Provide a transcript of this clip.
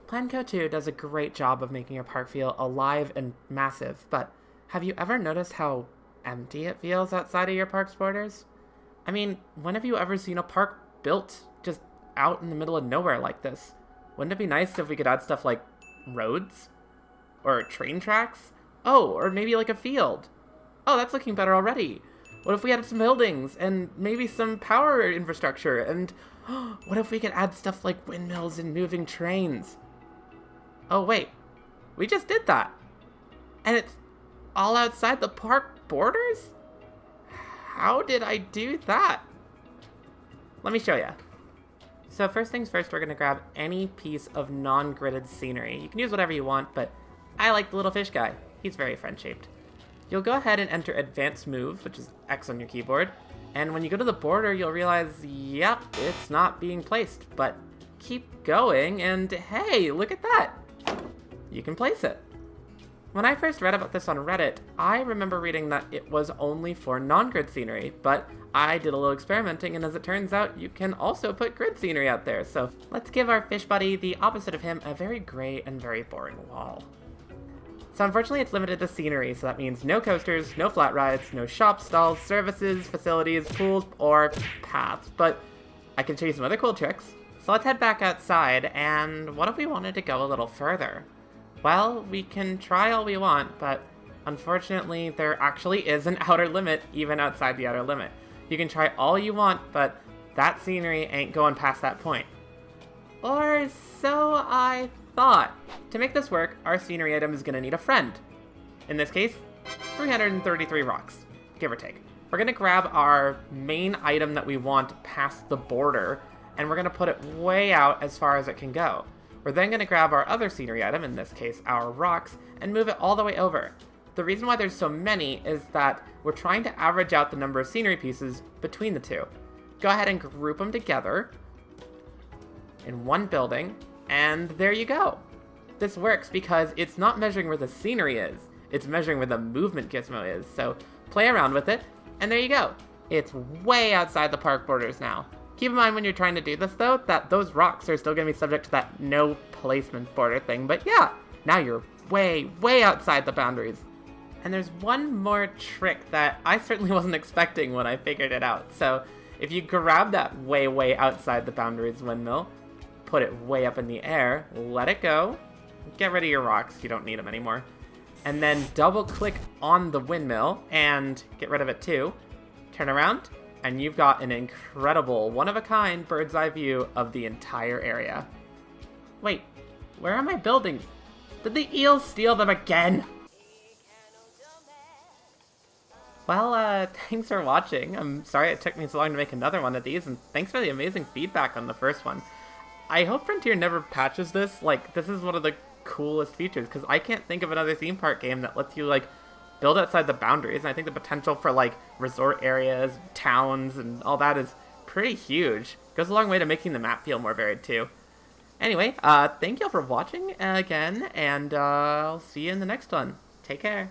Planco 2 does a great job of making your park feel alive and massive, but have you ever noticed how empty it feels outside of your park's borders? I mean, when have you ever seen a park built just out in the middle of nowhere like this? Wouldn't it be nice if we could add stuff like roads? Or train tracks? Oh, or maybe like a field. Oh, that's looking better already. What if we added some buildings and maybe some power infrastructure? And what if we could add stuff like windmills and moving trains? Oh, wait. We just did that. And it's all outside the park borders? How did I do that? Let me show you. So first things first, we're going to grab any piece of non-gridded scenery. You can use whatever you want, but I like the little fish guy. He's very friend-shaped. You'll go ahead and enter Advanced Move, which is X on your keyboard, and when you go to the border, you'll realize, yep, it's not being placed, but keep going, and hey, look at that! You can place it. When I first read about this on Reddit, I remember reading that it was only for non-grid scenery, but I did a little experimenting, and as it turns out, you can also put grid scenery out there, so let's give our fish buddy, the opposite of him, a very gray and very boring wall. So unfortunately it's limited to scenery, so that means no coasters, no flat rides, no shops, stalls, services, facilities, pools, or paths, but I can show you some other cool tricks. So let's head back outside, and what if we wanted to go a little further? Well, we can try all we want, but unfortunately there actually is an outer limit even outside the outer limit. You can try all you want, but that scenery ain't going past that point. Or so I thought. To make this work, our scenery item is going to need a friend. In this case, 333 rocks, give or take. We're going to grab our main item that we want past the border, and we're going to put it way out as far as it can go. We're then going to grab our other scenery item, in this case our rocks, and move it all the way over. The reason why there's so many is that we're trying to average out the number of scenery pieces between the two. Go ahead and group them together in one building, and there you go. This works because it's not measuring where the scenery is, it's measuring where the movement gizmo is. So play around with it, and there you go. It's way outside the park borders now. Keep in mind when you're trying to do this though, that those rocks are still going to be subject to that no placement border thing, but yeah, now you're way outside the boundaries. And there's one more trick that I certainly wasn't expecting when I figured it out. So if you grab that way outside the boundaries windmill, put it way up in the air, let it go, get rid of your rocks, you don't need them anymore, and then double click on the windmill and get rid of it too, turn around, and you've got an incredible, one-of-a-kind bird's eye view of the entire area. Wait, where are my buildings? Did the eels steal them again? Well, thanks for watching. I'm sorry it took me so long to make another one of these, and thanks for the amazing feedback on the first one. I hope Frontier never patches this. Like, this is one of the coolest features, because I can't think of another theme park game that lets you, like, build outside the boundaries, and I think the potential for, like, resort areas, towns, and all that is pretty huge. Goes a long way to making the map feel more varied, too. Anyway, thank y'all for watching again, and I'll see you in the next one. Take care.